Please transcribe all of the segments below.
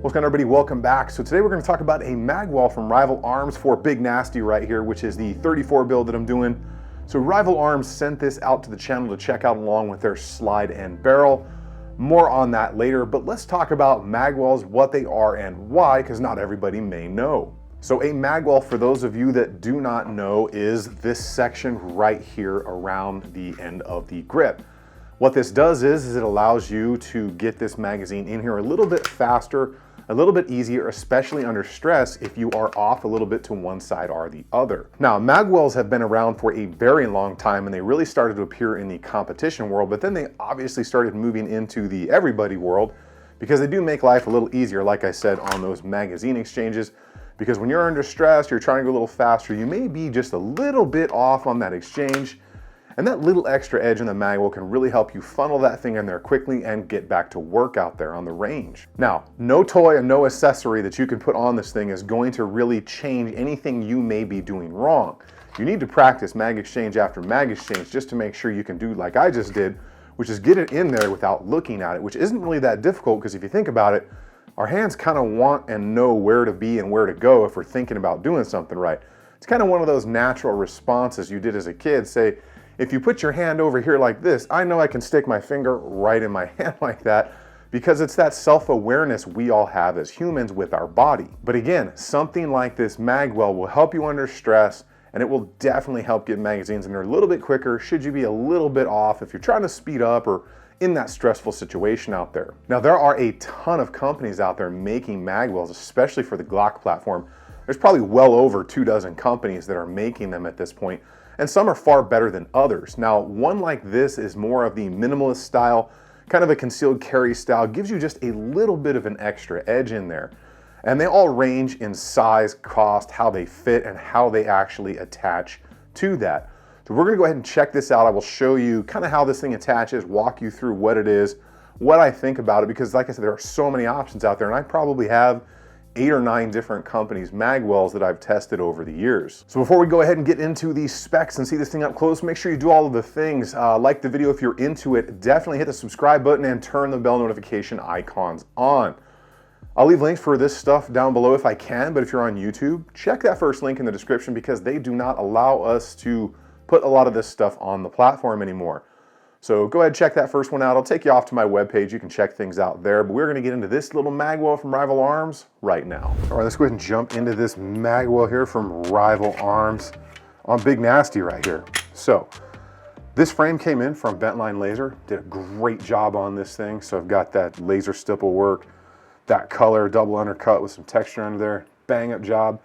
What's going on, everybody? Welcome back. So today we're going to talk about a Magwell from Rival Arms for Big Nasty right here, which is the 34 build that I'm doing. So Rival Arms sent this out to the channel to check out along with their slide and barrel. More on that later, but let's talk about Magwells, what they are and why, because not everybody may know. So a Magwell, for those of you that do not know, is this section right here around the end of the grip. What this does is it allows you to get this magazine in here a little bit faster, a little bit easier, especially under stress if you are off a little bit to one side or the other. Now, Magwells have been around for a very long time and they really started to appear in the competition world, but then they obviously started moving into the everybody world because they do make life a little easier, like I said, on those magazine exchanges. Because when you're under stress, you're trying to go a little faster, you may be just a little bit off on that exchange. And that little extra edge in the Magwell can really help you funnel that thing in there quickly and get back to work out there on the range. Now, no toy and no accessory that you can put on this thing is going to really change anything you may be doing wrong. You need to practice mag exchange after mag exchange just to make sure you can do like I just did, which is get it in there without looking at it, which isn't really that difficult because if you think about it, our hands kind of want and know where to be and where to go if we're thinking about doing something right. It's kind of one of those natural responses you did as a kid. Say, if you put your hand over here like this, I know I can stick my finger right in my hand like that because it's that self-awareness we all have as humans with our body. But again, something like this Magwell will help you under stress and it will definitely help get magazines in there a little bit quicker should you be a little bit off if you're trying to speed up or in that stressful situation out there. Now, there are a ton of companies out there making Magwells, especially for the Glock platform. There's probably well over 24 companies that are making them at this point. And some are far better than others. Now, one like this is more of the minimalist style, kind of a concealed carry style, gives you just a little bit of an extra edge in there. And they all range in size, cost, how they fit, and how they actually attach to that. So we're gonna go ahead and check this out. I will show you kind of how this thing attaches, walk you through what it is, what I think about it, because like I said, there are so many options out there, and I probably have 8 or 9 different companies, Magwells, that I've tested over the years. So before we go ahead and get into these specs and see this thing up close, make sure you do all of the things. Like the video if you're into it, definitely hit the subscribe button and turn the bell notification icons on. I'll leave links for this stuff down below if I can, but if you're on YouTube, check that first link in the description because they do not allow us to put a lot of this stuff on the platform anymore. So go ahead and check that first one out. I'll take you off to my webpage. You can check things out there, but we're gonna get into this little Magwell from Rival Arms right now. All right, let's go ahead and jump into this Magwell here from Rival Arms on Big Nasty right here. So this frame came in from Bentline Laser, did a great job on this thing. So I've got that laser stipple work, that color, double undercut with some texture under there, bang up job.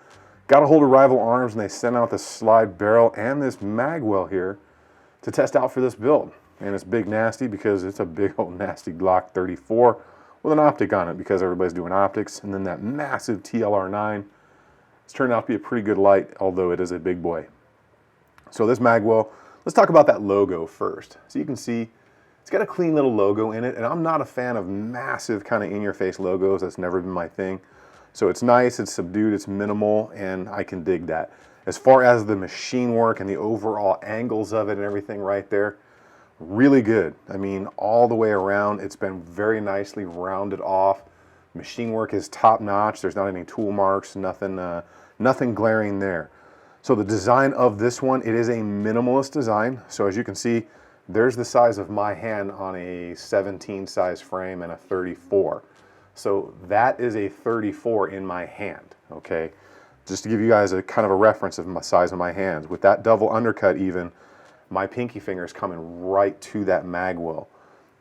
Got a hold of Rival Arms and they sent out the slide barrel and this Magwell here to test out for this build. And it's Big Nasty because it's a big old nasty Glock 34 with an optic on it because everybody's doing optics. And then that massive TLR9. It's turned out to be a pretty good light, although it is a big boy. So this Magwell, let's talk about that logo first. So you can see it's got a clean little logo in it, and I'm not a fan of massive kind of in-your-face logos. That's never been my thing. So it's nice, it's subdued, it's minimal, and I can dig that. As far as the machine work and the overall angles of it and everything right there, really good. I mean, all the way around, it's been very nicely rounded off. Machine work is top notch. There's not any tool marks, nothing glaring there. So the design of this one, it is a minimalist design. So as you can see, there's the size of my hand on a 17 size frame and a 34. So that is a 34 in my hand, okay? Just to give you guys a kind of a reference of my size of my hands. With that double undercut even, my pinky finger is coming right to that Magwell.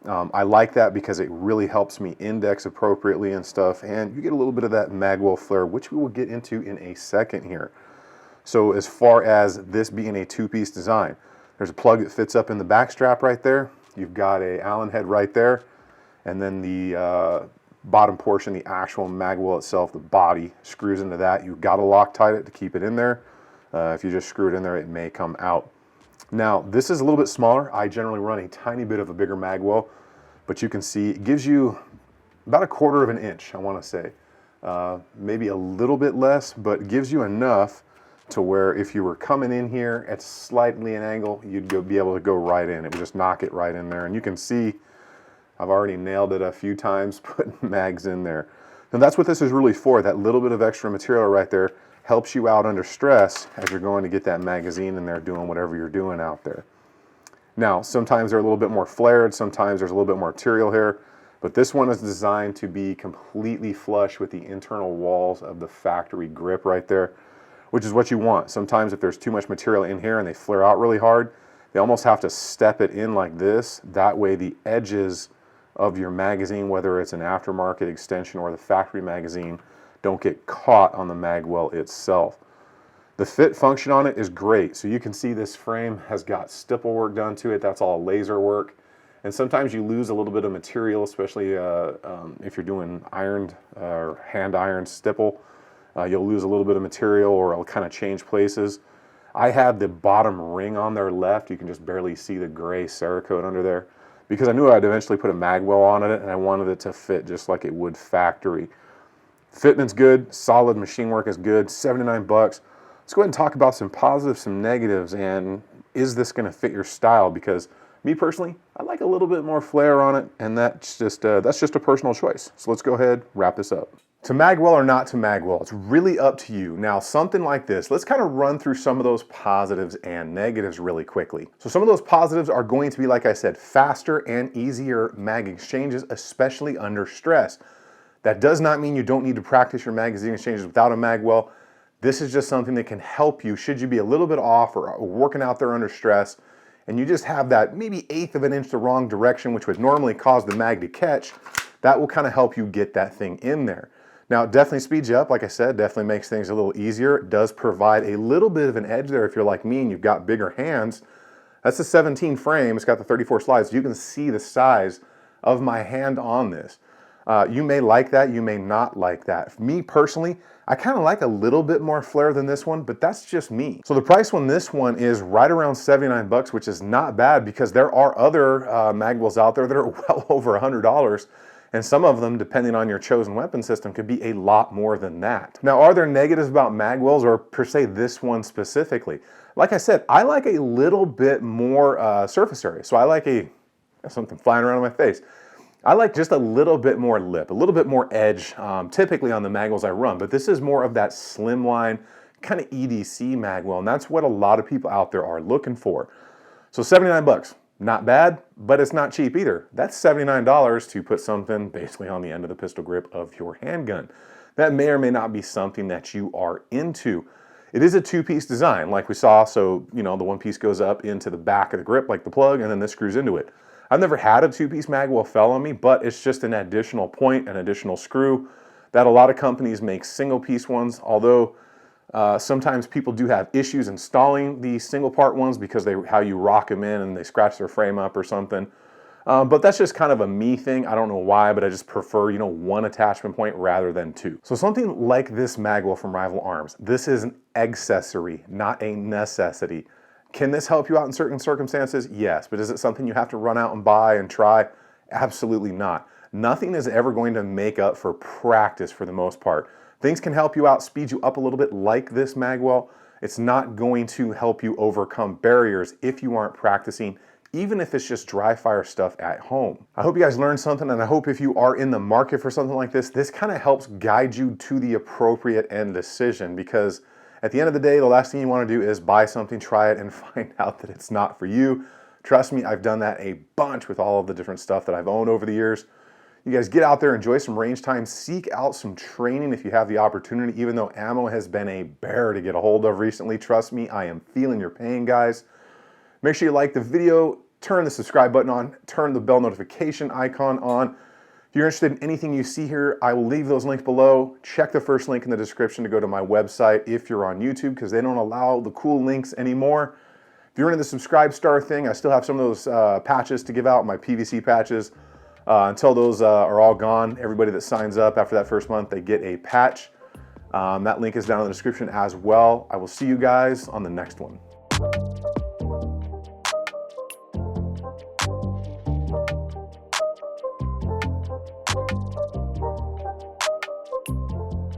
I like that because it really helps me index appropriately and stuff, and you get a little bit of that Magwell flair, which we will get into in a second here. So as far as this being a two-piece design, there's a plug that fits up in the back strap right there. You've got a Allen head right there, and then the bottom portion, the actual Magwell itself, the body, screws into that. You've got to Loctite it to keep it in there. If you just screw it in there, it may come out. Now, this is a little bit smaller. I generally run a tiny bit of a bigger Magwell, but you can see it gives you about 1/4 of an inch, I want to say. Maybe a little bit less, but gives you enough to where if you were coming in here at slightly an angle, you'd be able to go right in. It would just knock it right in there. And you can see I've already nailed it a few times putting mags in there. And that's what this is really for. That little bit of extra material right there helps you out under stress as you're going to get that magazine in there doing whatever you're doing out there. Now, sometimes they're a little bit more flared, sometimes there's a little bit more material here, but this one is designed to be completely flush with the internal walls of the factory grip right there, which is what you want. Sometimes if there's too much material in here and they flare out really hard, they almost have to step it in like this. That way the edges of your magazine, whether it's an aftermarket extension or the factory magazine, don't get caught on the magwell itself. The fit function on it is great. So you can see this frame has got stipple work done to it. That's all laser work. And sometimes you lose a little bit of material, especially if you're doing ironed or hand ironed stipple. You'll lose a little bit of material or it'll kind of change places. I had the bottom ring on there left. You can just barely see the gray Cerakote under there because I knew I'd eventually put a magwell on it and I wanted it to fit just like it would factory. Fitment's good, solid machine work is good, 79 bucks. Let's go ahead and talk about some positives, some negatives, and is this gonna fit your style? Because me personally, I like a little bit more flair on it, and that's just a personal choice. So let's go ahead, wrap this up. To magwell or not to magwell, it's really up to you. Now, something like this, let's kind of run through some of those positives and negatives really quickly. So some of those positives are going to be, like I said, faster and easier mag exchanges, especially under stress. That does not mean you don't need to practice your magazine exchanges without a magwell. This is just something that can help you should you be a little bit off or working out there under stress, and you just have that maybe 1/8 of an inch the wrong direction, which would normally cause the mag to catch. That will kind of help you get that thing in there. Now, it definitely speeds you up, like I said, definitely makes things a little easier. It does provide a little bit of an edge there if you're like me and you've got bigger hands. That's a 17 frame, it's got the 34 slides. You can see the size of my hand on this. You may like that, you may not like that. For me personally, I kind of like a little bit more flair than this one, but that's just me. So the price on this one is right around 79 bucks, which is not bad because there are other magwells out there that are well over $100. And some of them, depending on your chosen weapon system, could be a lot more than that. Now, are there negatives about magwells or per se this one specifically? Like I said, I like a little bit more surface area. So I like something flying around in my face. I like just a little bit more lip, a little bit more edge, typically on the magwells I run, but this is more of that slimline kind of EDC magwell, and that's what a lot of people out there are looking for. So 79 bucks. Not bad, but it's not cheap either. That's $79 to put something basically on the end of the pistol grip of your handgun. That may or may not be something that you are into. It is a two-piece design like we saw, so you know the one piece goes up into the back of the grip like the plug and then this screws into it. I've never had a two-piece magwell fell on me, but it's just an additional point, an additional screw that a lot of companies make single-piece ones, although sometimes people do have issues installing the single part ones because how you rock them in and they scratch their frame up or something. But that's just kind of a me thing. I don't know why, but I just prefer, you know, one attachment point rather than two. So something like this magwell from Rival Arms, this is an accessory, not a necessity. Can this help you out in certain circumstances? Yes, but is it something you have to run out and buy and try? Absolutely not. Nothing is ever going to make up for practice for the most part. Things can help you out, speed you up a little bit like this magwell. It's not going to help you overcome barriers if you aren't practicing, even if it's just dry fire stuff at home. I hope you guys learned something, and I hope if you are in the market for something like this kind of helps guide you to the appropriate end decision, because at the end of the day, the last thing you want to do is buy something, try it, and find out that it's not for you. Trust me, I've done that a bunch with all of the different stuff that I've owned over the years. You guys get out there, enjoy some range time, seek out some training if you have the opportunity, even though ammo has been a bear to get a hold of recently. Trust me, I am feeling your pain, guys. Make sure you like the video, turn the subscribe button on, turn the bell notification icon on. If you're interested in anything you see here, I will leave those links below. Check the first link in the description to go to my website if you're on YouTube, because they don't allow the cool links anymore. If you're into the subscribe star thing, I still have some of those patches to give out, my PVC patches. Until those are all gone, everybody that signs up after that first month, they get a patch. That link is down in the description as well. I will see you guys on the next one.